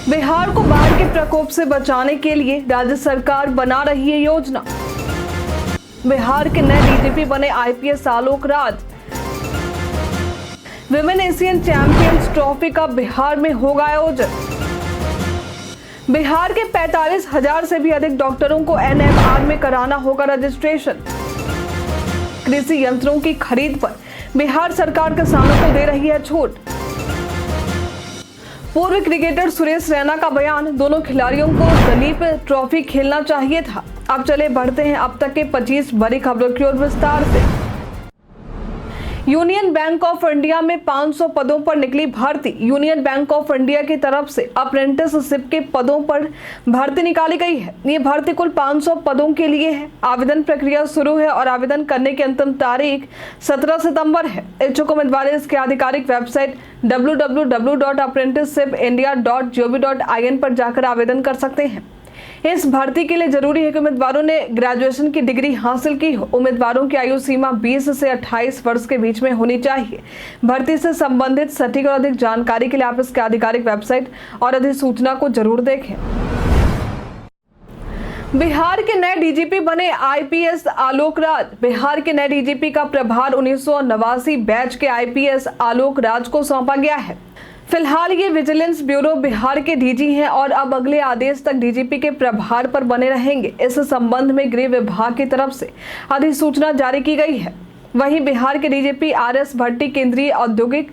बिहार को बाढ़ के प्रकोप से बचाने के लिए राज्य सरकार बना रही है योजना। बिहार के नए डीजीपी बने IPS Alok Raj. Women Asian champions trophy का बिहार में होगा आयोजन। बिहार के 45,000 से भी अधिक डॉक्टरों को एनएमआर में कराना होगा रजिस्ट्रेशन। कृषि यंत्रों की खरीद पर बिहार सरकार किसानों को दे रही है छूट। पूर्व क्रिकेटर सुरेश रैना का बयान, दोनों खिलाड़ियों को दलीप ट्रॉफी खेलना चाहिए था। अब चले बढ़ते हैं अब तक के 25 बड़ी खबरों की ओर विस्तार से। यूनियन बैंक ऑफ इंडिया में 500 पदों पर निकली भर्ती। यूनियन बैंक ऑफ इंडिया की तरफ से अप्रेंटिसशिप के पदों पर भर्ती निकाली गई है। ये भर्ती कुल 500 पदों के लिए है। आवेदन प्रक्रिया शुरू है और आवेदन करने की अंतिम तारीख 17 सितंबर है। इच्छुक उम्मीदवार इसके आधिकारिक वेबसाइट www.apprenticeshipindia.gov.in पर जाकर आवेदन कर सकते हैं। इस भर्ती के लिए जरूरी है कि उम्मीदवारों ने ग्रेजुएशन की डिग्री हासिल की हो। उम्मीदवारों की आयु सीमा 20 से 28 वर्ष के बीच में होनी चाहिए। भर्ती से संबंधित सटीक और अधिक जानकारी के लिए आप इसके आधिकारिक वेबसाइट और अधिसूचना को जरूर देखें। बिहार के नए डीजीपी बने आईपीएस आलोक राज। बिहार के नए डीजीपी का प्रभार 1989 बैच के आईपीएस आलोक राज को सौंपा गया है। फिलहाल ये विजिलेंस ब्यूरो बिहार के डीजी हैं और अब अगले आदेश तक डीजीपी के प्रभार पर बने रहेंगे। इस संबंध में गृह विभाग की तरफ से अधिसूचना जारी की गई है। वहीं बिहार के डीजीपी आरएस भट्टी केंद्रीय औद्योगिक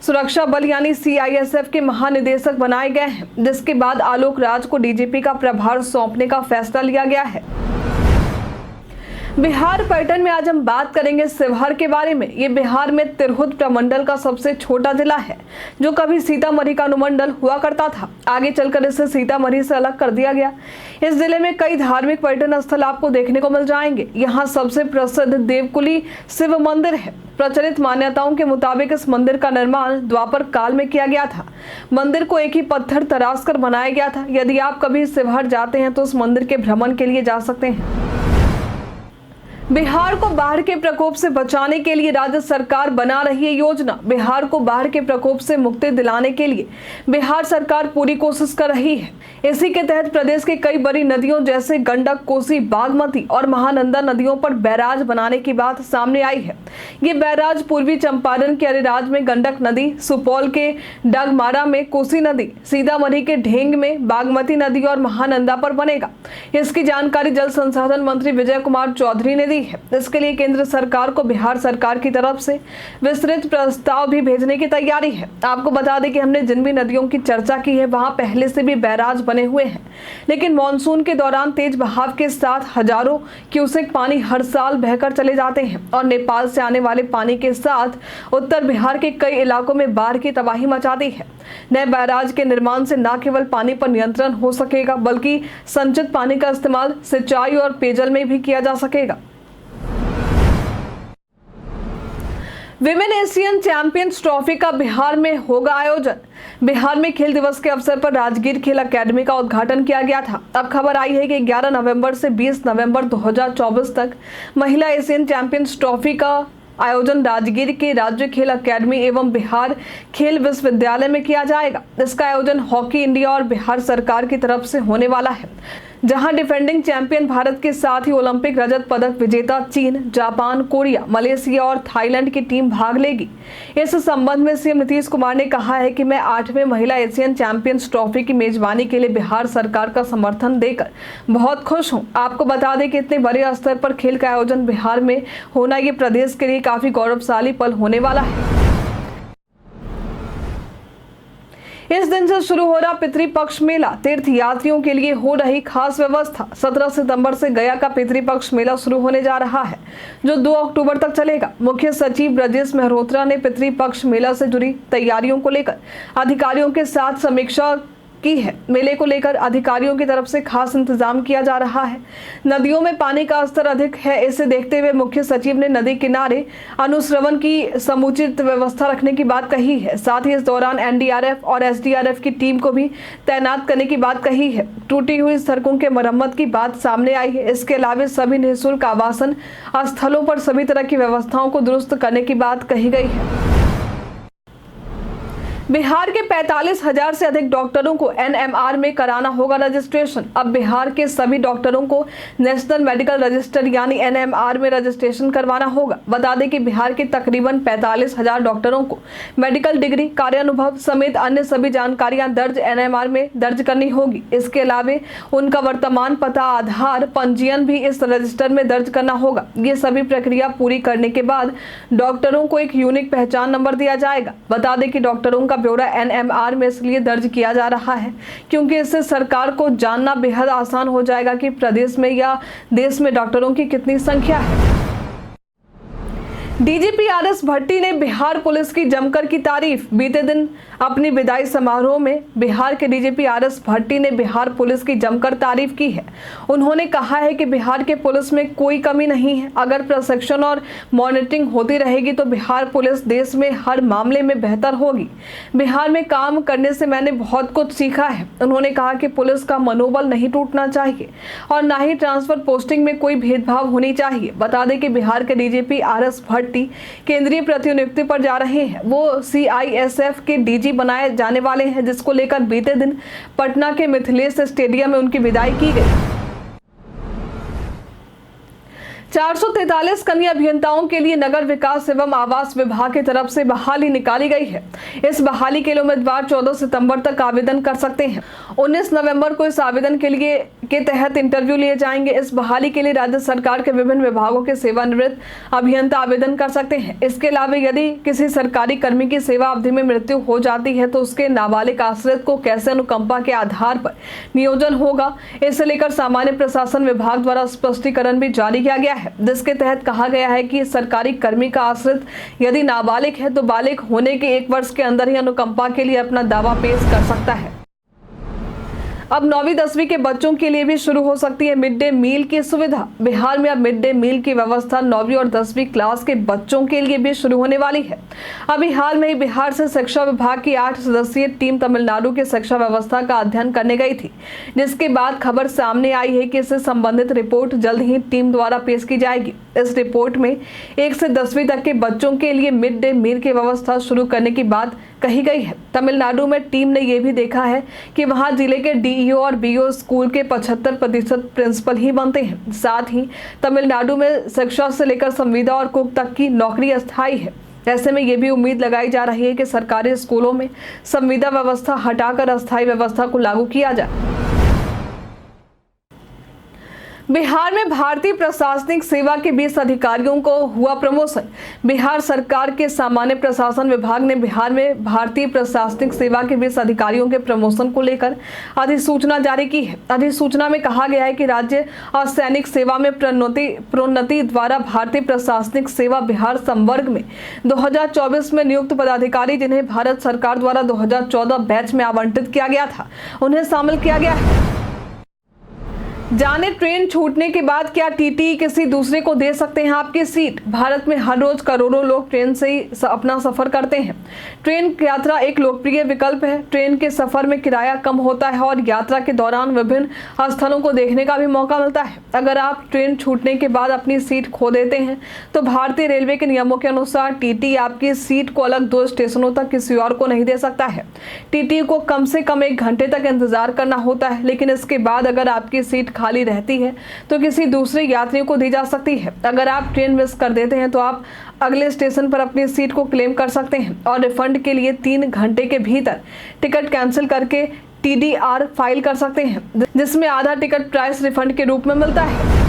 सुरक्षा बल यानी सीआईएसएफ के महानिदेशक बनाए गए हैं, जिसके बाद आलोक राज को डीजीपी का प्रभार सौंपने का फैसला लिया गया है। बिहार पर्यटन में आज हम बात करेंगे शिवहर के बारे में। ये बिहार में तिरहुत प्रमंडल का सबसे छोटा जिला है, जो कभी सीतामढ़ी का अनुमंडल हुआ करता था। आगे चलकर इसे सीतामढ़ी से अलग कर दिया गया। इस जिले में कई धार्मिक पर्यटन स्थल आपको देखने को मिल जाएंगे। यहाँ सबसे प्रसिद्ध देवकुली शिव मंदिर है। प्रचलित मान्यताओं के मुताबिक इस मंदिर का निर्माण द्वापर काल में किया गया था। मंदिर को एक ही पत्थर तराश कर बनाया गया था। यदि आप कभी शिवहर जाते हैं तो उस मंदिर के भ्रमण के लिए जा सकते हैं। बिहार को बाढ़ के प्रकोप से बचाने के लिए राज्य सरकार बना रही है योजना। बिहार को बाढ़ के प्रकोप से मुक्ति दिलाने के लिए बिहार सरकार पूरी कोशिश कर रही है। इसी के तहत प्रदेश के कई बड़ी नदियों जैसे गंडक, कोसी, बागमती और महानंदा नदियों पर बैराज बनाने की बात सामने आई है। ये बैराज पूर्वी चंपारण के अरेराज में गंडक नदी, सुपौल के डगमारा में कोसी नदी, सीतामढ़ी के ढेंग में बागमती नदी और महानंदा पर बनेगा। इसकी जानकारी जल संसाधन मंत्री विजय कुमार चौधरी ने दी है। इसके लिए केंद्र सरकार को बिहार सरकार की तरफ से विस्तृत प्रस्ताव भी भेजने की तैयारी है। आपको बता दें कि हमने जिन भी नदियों की चर्चा की है वहां पहले से भी बैराज बने हुए हैं, लेकिन मानसून के दौरान तेज बहाव के साथ हजारों क्यूसेक पानी हर साल बहकर चले जाते हैं और नेपाल से आने वाले पानी के साथ उत्तर बिहार के कई इलाकों में बाढ़ की तबाही मचाती है। नए बैराज के निर्माण से न केवल पानी पर नियंत्रण हो सकेगा, बल्कि संचित पानी का इस्तेमाल सिंचाई और पेयजल में भी किया जा सकेगा। विमेन एशियन चैंपियंस ट्रॉफी का बिहार में होगा आयोजन। बिहार में खेल दिवस के अवसर पर राजगीर खेल अकेडमी का उद्घाटन किया गया था। अब खबर आई है कि 11 नवंबर से 20 नवंबर 2024 तक महिला एशियन चैंपियंस ट्रॉफी का आयोजन राजगीर के राज्य खेल अकेडमी एवं बिहार खेल विश्वविद्यालय में किया जाएगा। इसका आयोजन हॉकी इंडिया और बिहार सरकार की तरफ से होने वाला है, जहां डिफेंडिंग चैंपियन भारत के साथ ही ओलंपिक रजत पदक विजेता चीन, जापान, कोरिया, मलेशिया और थाईलैंड की टीम भाग लेगी। इस संबंध में सीएम नीतीश कुमार ने कहा है कि मैं 8वें महिला एशियन चैंपियंस ट्रॉफी की मेजबानी के लिए बिहार सरकार का समर्थन देकर बहुत खुश हूं। आपको बता दें कि इतने बड़े स्तर पर खेल का आयोजन बिहार में होना ये प्रदेश के लिए काफी गौरवशाली पल होने वाला है। इस दिन से शुरू हो रहा पितृपक्ष मेला, तीर्थ यात्रियों के लिए हो रही खास व्यवस्था। 17 सितंबर से गया का पितृपक्ष मेला शुरू होने जा रहा है, जो 2 अक्टूबर तक चलेगा। मुख्य सचिव ब्रजेश मेहरोत्रा ने पितृपक्ष मेला से जुड़ी तैयारियों को लेकर अधिकारियों के साथ समीक्षा की है। मेले को लेकर अधिकारियों की तरफ से खास इंतजाम किया जा रहा है। नदियों में पानी का स्तर अधिक है, इसे देखते हुए मुख्य सचिव ने नदी किनारे अनुश्रवण की समुचित व्यवस्था रखने की बात कही है। साथ ही इस दौरान एनडीआरएफ और एसडीआरएफ की टीम को भी तैनात करने की बात कही है। टूटी हुई सड़कों के मरम्मत की बात सामने आई है। इसके अलावा सभी निःशुल्क आवासन स्थलों पर सभी तरह की व्यवस्थाओं को दुरुस्त करने की बात कही गई है। बिहार के 45,000 से अधिक डॉक्टरों को एनएमआर में कराना होगा रजिस्ट्रेशन। अब बिहार के सभी डॉक्टरों को नेशनल मेडिकल रजिस्टर यानी एनएमआर में रजिस्ट्रेशन करवाना होगा। बता दें कि बिहार के तकरीबन 45,000 डॉक्टरों को मेडिकल डिग्री, कार्यानुभव समेत अन्य सभी जानकारियां दर्ज एनएमआर में दर्ज करनी होगी। इसके अलावा उनका वर्तमान पता, आधार, पंजीयन भी इस रजिस्टर में दर्ज करना होगा। ये सभी प्रक्रिया पूरी करने के बाद डॉक्टरों को एक यूनिक पहचान नंबर दिया जाएगा। बता दें कि डॉक्टरों का ब्यौरा एनएमआर में इसलिए दर्ज किया जा रहा है क्योंकि इससे सरकार को जानना बेहद आसान हो जाएगा कि प्रदेश में या देश में डॉक्टरों की कितनी संख्या है। डीजीपी आरएस भट्टी ने बिहार पुलिस की जमकर की तारीफ। बीते दिन अपनी विदाई समारोह में बिहार के डीजीपी आरएस भट्टी ने बिहार पुलिस की जमकर तारीफ की है। उन्होंने कहा है कि बिहार के पुलिस में कोई कमी नहीं है। अगर प्रशिक्षण और मॉनिटरिंग होती रहेगी तो बिहार पुलिस देश में हर मामले में बेहतर होगी। बिहार में काम करने से मैंने बहुत कुछ सीखा है। उन्होंने कहा कि पुलिस का मनोबल नहीं टूटना चाहिए और ना ही ट्रांसफर पोस्टिंग में कोई भेदभाव होनी चाहिए। बता दें कि बिहार के डीजीपी आरएस भट्टी केंद्रीय प्रतिनियुक्ति पर जा रहे हैं। वो सीआईएसएफ के डीजी बनाए जाने वाले हैं, जिसको लेकर बीते दिन पटना के मिथिलेश स्टेडियम में उनकी विदाई की गई। 443 कनीय अभियंताओं के लिए नगर विकास एवं आवास विभाग की तरफ से बहाली निकाली गई है। इस बहाली के लिए उम्मीदवार 14 सितंबर तक आवेदन कर सकते हैं। 19 नवंबर को इस आवेदन के तहत इंटरव्यू लिए जाएंगे। इस बहाली के लिए राज्य सरकार के विभिन्न विभागों के सेवानिवृत्त अभियंता आवेदन कर सकते हैं। इसके अलावा यदि किसी सरकारी कर्मी की सेवा अवधि में मृत्यु हो जाती है तो उसके नाबालिग आश्रित को कैसे अनुकंपा के आधार पर नियोजन होगा, इसे लेकर सामान्य प्रशासन विभाग द्वारा स्पष्टीकरण भी जारी किया गया है, जिसके तहत कहा गया है कि सरकारी कर्मी का आश्रित यदि नाबालिग है तो बालिग होने के 1 वर्ष के अंदर ही अनुकंपा के लिए अपना दावा पेश कर सकता है। अब 9वीं 10वीं के बच्चों के लिए भी शुरू हो सकती है मिड डे मील की सुविधा। बिहार में अब मिड डे मील की व्यवस्था 9वीं और 10वीं क्लास के बच्चों के लिए भी शुरू होने वाली है। अभी हाल में ही बिहार से शिक्षा विभाग की 8 सदस्यीय टीम तमिलनाडु की शिक्षा व्यवस्था का अध्ययन करने गई थी, जिसके बाद खबर सामने आई है कि इससे संबंधित रिपोर्ट जल्द ही टीम द्वारा पेश की जाएगी। इस रिपोर्ट में 1 से 10वीं तक के बच्चों के लिए मिड डे मील की व्यवस्था शुरू करने की बात कही गई है। तमिलनाडु में टीम ने यह भी देखा है कि वहां जिले के डीईओ और बीओ स्कूल के 75% प्रिंसिपल ही बनते हैं। साथ ही तमिलनाडु में शिक्षा से लेकर संविदा और कुक तक की नौकरी अस्थायी है। ऐसे में यह भी उम्मीद लगाई जा रही है कि सरकारी स्कूलों में संविदा व्यवस्था हटाकर अस्थायी व्यवस्था को लागू किया जाए। बिहार में भारतीय प्रशासनिक सेवा के 20 अधिकारियों को हुआ प्रमोशन। बिहार सरकार के सामान्य प्रशासन विभाग ने बिहार में भारतीय प्रशासनिक सेवा के 20 अधिकारियों के प्रमोशन को लेकर अधिसूचना जारी की है। अधिसूचना में कहा गया है कि राज्य और सैनिक सेवा में प्रोन्नति द्वारा भारतीय प्रशासनिक सेवा बिहार संवर्ग में 2024 में नियुक्त पदाधिकारी जिन्हें भारत सरकार द्वारा 2014 बैच में आवंटित किया गया था, उन्हें शामिल किया गया है। जाने ट्रेन छूटने के बाद क्या टीटी किसी दूसरे को दे सकते हैं आपकी सीट। भारत में हर रोज करोड़ों लोग ट्रेन से ही अपना सफर करते हैं। ट्रेन यात्रा एक लोकप्रिय विकल्प है। ट्रेन के सफर में किराया कम होता है और यात्रा के दौरान विभिन्न स्थलों को देखने का भी मौका मिलता है। अगर आप ट्रेन छूटने के बाद अपनी सीट खो देते हैं तो भारतीय रेलवे के नियमों के अनुसार टीटी आपकी सीट को अलग 2 स्टेशनों तक किसी और को नहीं दे सकता है। टीटी को कम से कम 1 घंटे तक इंतजार करना होता है, लेकिन इसके बाद अगर आपकी सीट खाली रहती है तो किसी दूसरे यात्री को दी जा सकती है। अगर आप ट्रेन मिस कर देते हैं तो आप अगले स्टेशन पर अपनी सीट को क्लेम कर सकते हैं और रिफंड के लिए 3 घंटे के भीतर टिकट कैंसिल करके TDR फाइल कर सकते हैं, जिसमें आधा टिकट प्राइस रिफंड के रूप में मिलता है।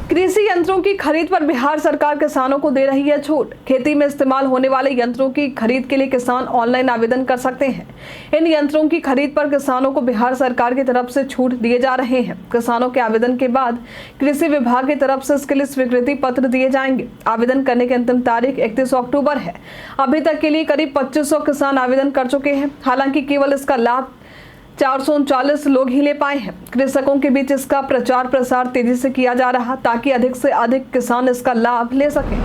कृषि यंत्रों की खरीद पर बिहार सरकार किसानों को दे रही है छूट। खेती में इस्तेमाल होने वाले यंत्रों की खरीद के लिए किसान ऑनलाइन आवेदन कर सकते हैं। इन यंत्रों की खरीद पर किसानों को बिहार सरकार की तरफ से छूट दिए जा रहे हैं। किसानों के आवेदन के बाद कृषि विभाग की तरफ से इसके लिए स्वीकृति पत्र दिए जाएंगे। आवेदन करने की अंतिम तारीख 31 अक्टूबर है। अभी तक के लिए करीब 2500 किसान आवेदन कर चुके हैं। हालांकि केवल इसका लाभ 439 लोग ही ले पाए हैं। कृषकों के बीच इसका प्रचार प्रसार तेजी से किया जा रहा ताकि अधिक से अधिक किसान इसका लाभ ले सकें।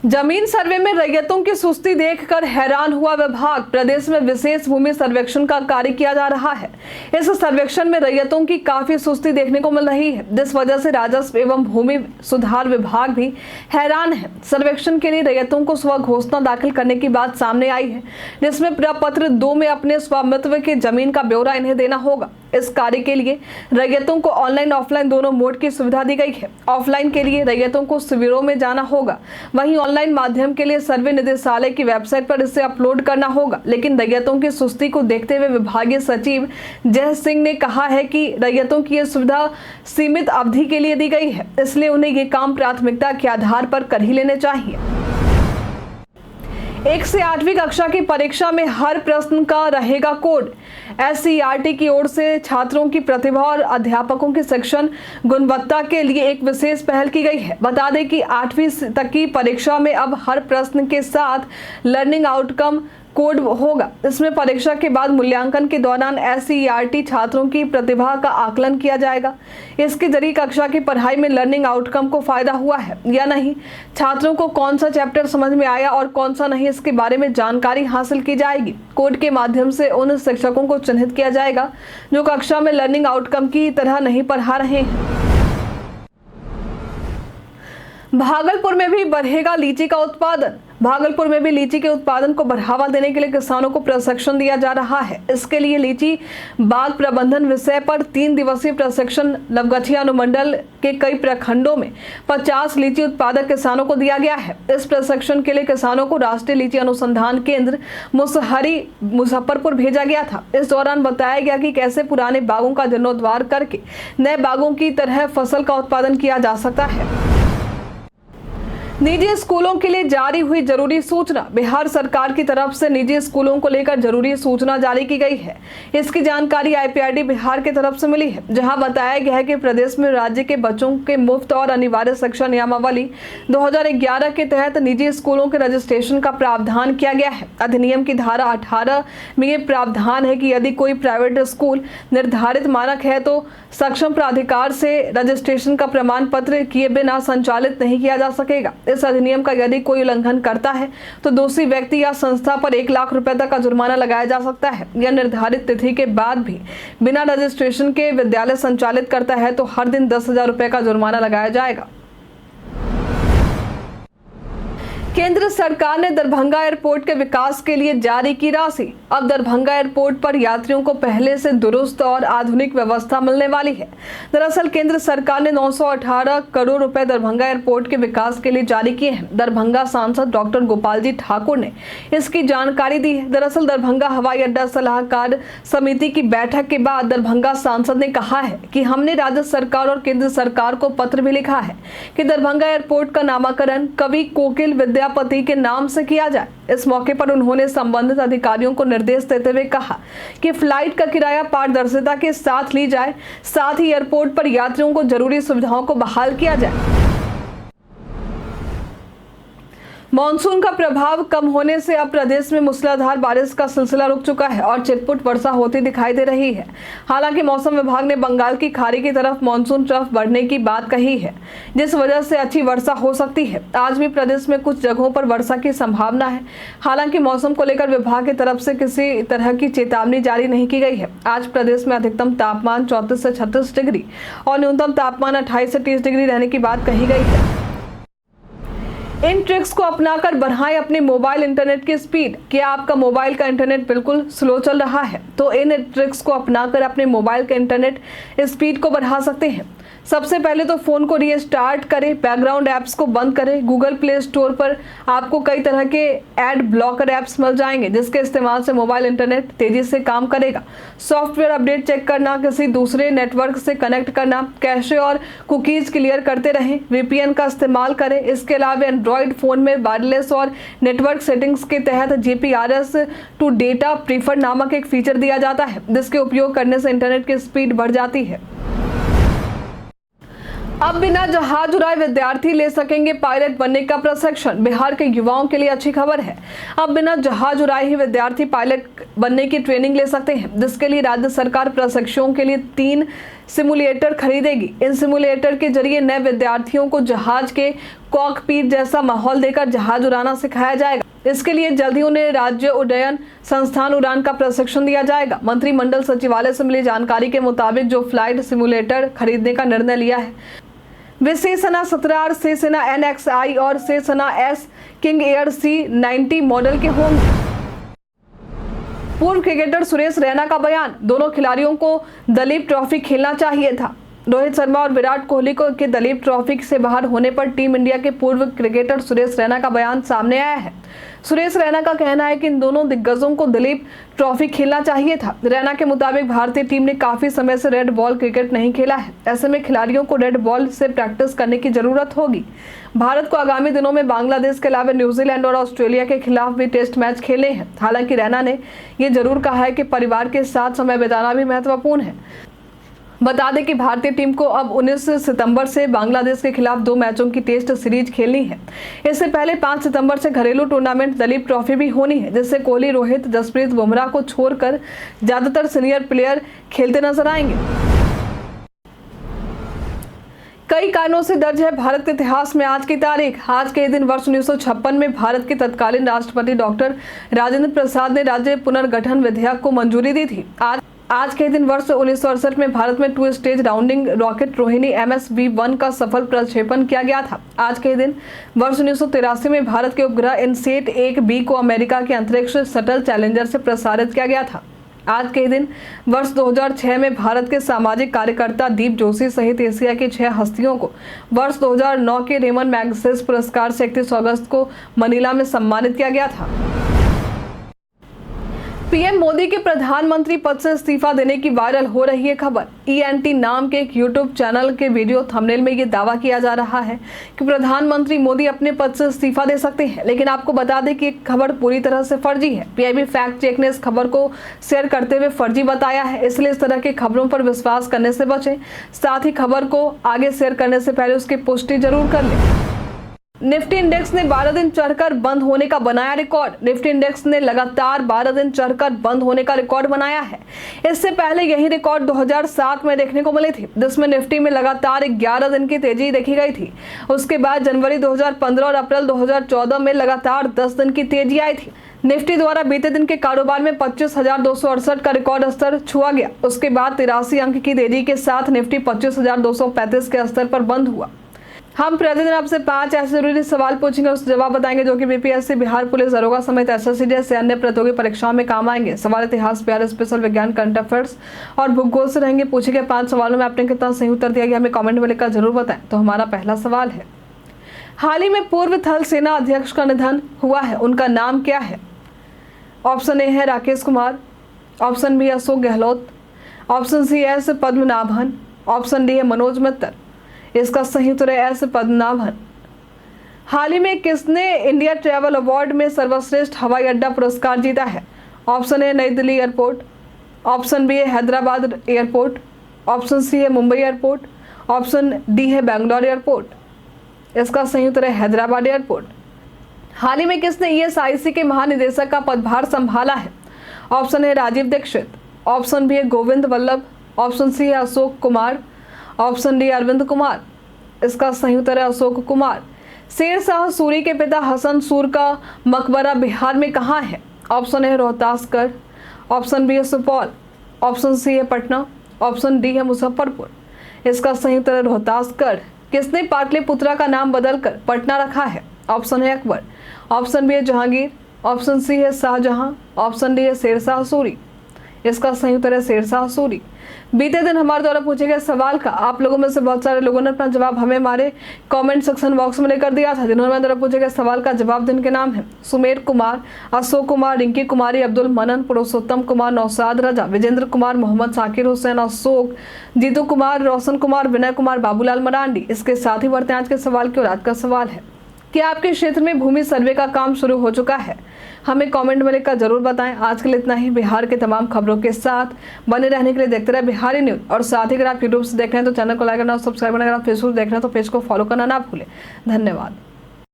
जमीन सर्वे में रैयतों की सुस्ती देखकर हैरान हुआ विभाग। प्रदेश में विशेष भूमि सर्वेक्षण का कार्य किया जा रहा है। इस सर्वेक्षण में रैयतों की काफी सुस्ती देखने को मिल रही है, जिस वजह से राजस्व एवं भूमि सुधार विभाग भी हैरान है। सर्वेक्षण के लिए रैयतों को स्व घोषणा दाखिल करने की बात सामने आई है, जिसमें प्रपत्र 2 में अपने स्वामित्व के जमीन का ब्यौरा इन्हें देना होगा। इस कार्य के लिए रैयतों को ऑनलाइन ऑफलाइन दोनों मोड की सुविधा दी गई है। ऑफलाइन के लिए रैयतों को शिविरों में जाना होगा, वहीं ऑनलाइन माध्यम के लिए सर्वे निदेशालय की वेबसाइट पर इसे अपलोड करना होगा। लेकिन रैयतों की सुस्ती को देखते हुए विभागीय सचिव जय सिंह ने कहा है कि रैयतों की यह सुविधा सीमित अवधि के लिए दी गई है, इसलिए उन्हें ये काम प्राथमिकता के आधार पर कर ही लेने चाहिए। 1 से 8वीं कक्षा की परीक्षा में हर प्रश्न का रहेगा कोड। SCERT की ओर से छात्रों की प्रतिभा और अध्यापकों की शिक्षण गुणवत्ता के लिए एक विशेष पहल की गई है। बता दें कि 8वीं तक की परीक्षा में अब हर प्रश्न के साथ लर्निंग आउटकम कोड होगा। इसमें परीक्षा के बाद मूल्यांकन के दौरान SCERT छात्रों की प्रतिभा का आकलन किया जाएगा। इसके जरिए कक्षा की पढ़ाई में लर्निंग आउटकम को फायदा हुआ है या नहीं, छात्रों को कौन सा चैप्टर समझ में आया और कौन सा नहीं, इसके बारे में जानकारी हासिल की जाएगी। कोड के माध्यम से उन शिक्षकों को चिन्हित किया जाएगा जो कक्षा में लर्निंग आउटकम की तरह नहीं पढ़ा रहे हैं। भागलपुर में भी बढ़ेगा लीची का उत्पादन। भागलपुर में भी लीची के उत्पादन को बढ़ावा देने के लिए किसानों को प्रशिक्षण दिया जा रहा है। इसके लिए लीची बाग प्रबंधन विषय पर 3 दिवसीय प्रशिक्षण नवगछिया अनुमंडल के कई प्रखंडों में 50 लीची उत्पादक किसानों को दिया गया है। इस प्रशिक्षण के लिए किसानों को राष्ट्रीय लीची अनुसंधान केंद्र मुसहरी मुजफ्फरपुर भेजा गया था। इस दौरान बताया गया कि कैसे पुराने बागों का जीर्णोद्धार करके नए बागों की तरह फसल का उत्पादन किया जा सकता है। निजी स्कूलों के लिए जारी हुई जरूरी सूचना। बिहार सरकार की तरफ से निजी स्कूलों को लेकर जरूरी सूचना जारी की गई है। इसकी जानकारी IPRD बिहार की तरफ से मिली है, जहां बताया गया है कि प्रदेश में राज्य के बच्चों के मुफ्त और अनिवार्य शिक्षा नियमावली 2011 के तहत निजी स्कूलों के रजिस्ट्रेशन का प्रावधान किया गया है। अधिनियम की धारा 18 में ये प्रावधान है कि यदि कोई प्राइवेट स्कूल निर्धारित मानक है तो सक्षम प्राधिकार से रजिस्ट्रेशन का प्रमाण पत्र किए बिना संचालित नहीं किया जा सकेगा। इस अधिनियम का यदि कोई उल्लंघन करता है तो दोषी व्यक्ति या संस्था पर 1 लाख रुपए तक का जुर्माना लगाया जा सकता है। यह निर्धारित तिथि के बाद भी बिना रजिस्ट्रेशन के विद्यालय संचालित करता है तो हर दिन 10,000 रुपए का जुर्माना लगाया जाएगा। केंद्र सरकार ने दरभंगा एयरपोर्ट के विकास के लिए जारी की राशि। अब दरभंगा एयरपोर्ट पर यात्रियों को पहले से दुरुस्त और आधुनिक व्यवस्था मिलने वाली है। दरअसल केंद्र सरकार ने 918 करोड़ रुपए दरभंगा एयरपोर्ट के विकास के लिए जारी किए हैं। दरभंगा सांसद डॉक्टर गोपाल जी ठाकुर ने इसकी जानकारी दी है। दरअसल दरभंगा हवाई अड्डा सलाहकार समिति की बैठक के बाद दरभंगा सांसद ने कहा है कि हमने राज्य सरकार और केंद्र सरकार को पत्र भी लिखा है कि दरभंगा एयरपोर्ट का नामकरण कवि कोकिल विद्यापति के नाम से किया जाए। इस मौके पर उन्होंने संबंधित अधिकारियों को निर्देश देते हुए कहा कि फ्लाइट का किराया पारदर्शिता के साथ ली जाए, साथ ही एयरपोर्ट पर यात्रियों को जरूरी सुविधाओं को बहाल किया जाए। मॉनसून का प्रभाव कम होने से अब प्रदेश में मूसलाधार बारिश का सिलसिला रुक चुका है और छिटपुट वर्षा होती दिखाई दे रही है। हालांकि मौसम विभाग ने बंगाल की खाड़ी की तरफ मॉनसून ट्रफ बढ़ने की बात कही है, जिस वजह से अच्छी वर्षा हो सकती है। आज भी प्रदेश में कुछ जगहों पर वर्षा की संभावना है। हालांकि मौसम को लेकर विभाग की तरफ से किसी तरह की चेतावनी जारी नहीं की गई है। आज प्रदेश में अधिकतम तापमान 34 से 36 डिग्री और न्यूनतम तापमान 28 से 30 डिग्री रहने की बात कही गई है। इन ट्रिक्स को अपनाकर बढ़ाएं अपने मोबाइल इंटरनेट की स्पीड। क्या आपका मोबाइल का इंटरनेट बिल्कुल स्लो चल रहा है तो इन ट्रिक्स को अपनाकर अपने मोबाइल के इंटरनेट स्पीड को बढ़ा सकते हैं। सबसे पहले तो फोन को रीस्टार्ट करें, बैकग्राउंड ऐप्स को बंद करें। गूगल प्ले स्टोर पर आपको कई तरह के एड ब्लॉकर ऐप्स मिल जाएंगे, जिसके इस्तेमाल से मोबाइल इंटरनेट तेजी से काम करेगा। सॉफ्टवेयर अपडेट चेक करना, किसी दूसरे नेटवर्क से कनेक्ट करना, कैशे और कुकीज क्लियर करते रहें। VPN का इस्तेमाल करें। इसके अलावा एंड्रॉयड फोन में वायरलेस और नेटवर्क सेटिंग्स के तहत GPRS टू डेटा प्रीफर नामक एक फीचर दिया जाता है, जिसके उपयोग करने से इंटरनेट की स्पीड बढ़ जाती है। अब बिना जहाज उड़ाए विद्यार्थी ले सकेंगे पायलट बनने का प्रशिक्षण। बिहार के युवाओं के लिए अच्छी खबर है। अब बिना जहाज उड़ाए ही विद्यार्थी पायलट बनने की ट्रेनिंग ले सकते हैं, जिसके लिए राज्य सरकार प्रशिक्षुओं के लिए 3 सिमुलेटर खरीदेगी। इन सिमुलेटर के जरिए नए विद्यार्थियों को जहाज के कॉकपिट जैसा माहौल देकर जहाज उड़ाना सिखाया जाएगा। इसके लिए जल्द ही उन्हें राज्य उड्डयन संस्थान उड़ान का प्रशिक्षण दिया जाएगा। मंत्रिमंडल सचिवालय से मिली जानकारी के मुताबिक जो फ्लाइट सिमुलेटर खरीदने का निर्णय लिया है वे सेना 17R, सेना NXI और सेना S king air C90 model के होंगे। पूर्व क्रिकेटर सुरेश रैना का बयान, दोनों खिलाड़ियों को दलीप ट्रॉफी खेलना चाहिए था। रोहित शर्मा और विराट कोहली को के दलीप ट्रॉफी से बाहर होने पर टीम इंडिया के पूर्व क्रिकेटर सुरेश रैना का बयान सामने आया है। सुरेश रैना का कहना है कि इन दोनों दिग्गजों को दलीप ट्रॉफी खेलना चाहिए था। रैना के मुताबिक भारतीय टीम ने काफी समय से रेड बॉल क्रिकेट नहीं खेला है। ऐसे में खिलाड़ियों को रेड बॉल से प्रैक्टिस करने की जरूरत होगी। भारत को आगामी दिनों में बांग्लादेश के अलावा न्यूजीलैंड और ऑस्ट्रेलिया के खिलाफ भी टेस्ट मैच खेलने हैं। हालांकि रैना ने यह जरूर कहा है कि परिवार के साथ समय बिताना भी महत्वपूर्ण है। बता दें कि भारतीय टीम को अब 19 सितंबर से बांग्लादेश के खिलाफ 2 मैचों की टेस्ट सीरीज खेलनी है। इससे पहले 5 सितंबर से घरेलू टूर्नामेंट दलीप ट्रॉफी भी होनी है, जिससे कोहली, रोहित, जसप्रीत बुमराह को छोड़कर ज्यादातर सीनियर प्लेयर खेलते नजर आएंगे। कई कारणों से दर्ज है भारत के इतिहास में आज की तारीख। आज के दिन वर्ष 1956 में भारत के तत्कालीन राष्ट्रपति डॉक्टर राजेंद्र प्रसाद ने राज्य पुनर्गठन विधेयक को मंजूरी दी थी। आज के दिन वर्ष 1968 में भारत में 2 stage rounding rocket Rohini MSV-1 का सफल प्रक्षेपण किया गया था। आज के दिन वर्ष 1983 में भारत के उपग्रह इनसेट 1B को अमेरिका के अंतरिक्ष शटल चैलेंजर से प्रसारित किया गया था। आज के दिन वर्ष 2006 में भारत के सामाजिक कार्यकर्ता दीप जोशी सहित एशिया की 6 हस्तियों को वर्ष 2009 के रेमन मैग्सेसे पुरस्कार से 31 अगस्त को मनीला में सम्मानित किया गया था। पीएम मोदी के प्रधानमंत्री पद से इस्तीफा देने की वायरल हो रही है खबर। ENT नाम के एक यूट्यूब चैनल के वीडियो थंबनेल में ये दावा किया जा रहा है कि प्रधानमंत्री मोदी अपने पद से इस्तीफा दे सकते हैं, लेकिन आपको बता दें कि ये खबर पूरी तरह से फर्जी है। PIB फैक्ट चेक ने इस खबर को शेयर करते हुए फर्जी बताया है, इसलिए इस तरह की खबरों पर विश्वास करने से बचें। साथ ही खबर को आगे शेयर करने से पहले उसकी पुष्टि जरूर कर लें। निफ्टी इंडेक्स ने 12 दिन चढ़कर बंद होने का बनाया रिकॉर्ड। निफ्टी इंडेक्स ने लगातार 12 दिन चढ़कर बंद होने का रिकॉर्ड बनाया है। इससे पहले यही रिकॉर्ड 2007 में देखने को मिली थी, जिसमें निफ्टी में लगातार 11 दिन की तेजी देखी गई थी। उसके बाद जनवरी 2015 और अप्रैल 2014 में लगातार 10 दिन की तेजी आई थी। निफ्टी द्वारा बीते दिन के कारोबार में 25,268 का रिकॉर्ड स्तर छुआ गया। उसके बाद 83 अंक की तेजी के साथ निफ्टी 25,235 के स्तर पर बंद हुआ। हम प्रतिदिन आपसे 5 ऐसे जरूरी सवाल पूछेंगे, उस जवाब बताएंगे जो कि BPSC, बिहार पुलिस दरोगा समेत SSC जैसे अन्य प्रतियोगी परीक्षाओं में काम आएंगे। सवाल इतिहास, बिहार स्पेशल, विज्ञान, करंट अफेयर्स और भूगोल से रहेंगे। पूछे गए 5 सवालों में आपने कितना सही उत्तर दिया, हमें कमेंट में लिखकर जरूर बताएं। तो हमारा पहला सवाल है, हाल ही में पूर्व थल सेना अध्यक्ष का निधन हुआ है, उनका नाम क्या है? ऑप्शन ए है Rakesh Kumar, option B Ashok Gehlot, option C S Padmanabhan, option D है मनोज मित्तर। इसका सही उत्तर है एस पद्मनाभन। हाल ही में किसने इंडिया ट्रैवल अवार्ड में सर्वश्रेष्ठ हवाई अड्डा पुरस्कार जीता है? ऑप्शन ए नई दिल्ली एयरपोर्ट, ऑप्शन बी है हैदराबाद एयरपोर्ट, ऑप्शन सी है मुंबई एयरपोर्ट, ऑप्शन डी है बेंगलोर एयरपोर्ट। इसका सही उत्तर है हैदराबाद एयरपोर्ट। हाल ही में किसने ESIC के महानिदेशक का पदभार संभाला है? Option A Rajiv Dixit, option B है गोविंद वल्लभ, ऑप्शन सी है अशोक कुमार, ऑप्शन डी अरविंद कुमार। इसका सही उत्तर है अशोक कुमार। शेर शाह सूरी के पिता हसन सूर का मकबरा बिहार में कहाँ है? Option A Rohtasgarh, option B है सुपौल, ऑप्शन सी है पटना, ऑप्शन डी है मुजफ्फरपुर। इसका सही उत्तर है रोहतासगढ़। किसने पाटलिपुत्रा का नाम बदलकर पटना रखा है? ऑप्शन है अकबर, ऑप्शन बी है जहांगीर, ऑप्शन सी है शाहजहां, ऑप्शन डी है शेरशाह सूरी। इसका सही उत्तर है शेरशाह सूरी। बीते दिन हमारे द्वारा पूछे गए सवाल का आप लोगों में से बहुत सारे लोगों ने अपना जवाब हमें हमारे कमेंट सेक्शन बॉक्स में लेकर दिया था। जिन्होंने हमारे द्वारा पूछे गए सवाल का जवाब दिन के नाम है सुमेर कुमार, अशोक कुमार, रिंकी कुमारी, अब्दुल मनन, पुरुषोत्तम कुमार, नौशाद रजा, विजेंद्र कुमार, मोहम्मद साकिर हुसैन, अशोक, जीतू कुमार, रोशन कुमार, विनय कुमार, बाबूलाल मरांडी। इसके साथ ही बढ़ते हैं आज के सवाल की ओर। आज का सवाल है, कि आपके क्षेत्र में भूमि सर्वे का काम शुरू हो चुका है? हमें कमेंट में लिखकर जरूर बताएं। आज के लिए इतना ही। बिहार के तमाम खबरों के साथ बने रहने के लिए देखते रहे बिहारी न्यूज। और साथ ही अगर आप यूट्यूब से देख रहे हैं तो चैनल को लाइक करना और सब्सक्राइब करना। अगर आप फेसबुक देख रहे हैं तो पेज को फॉलो करना ना भूलें। धन्यवाद।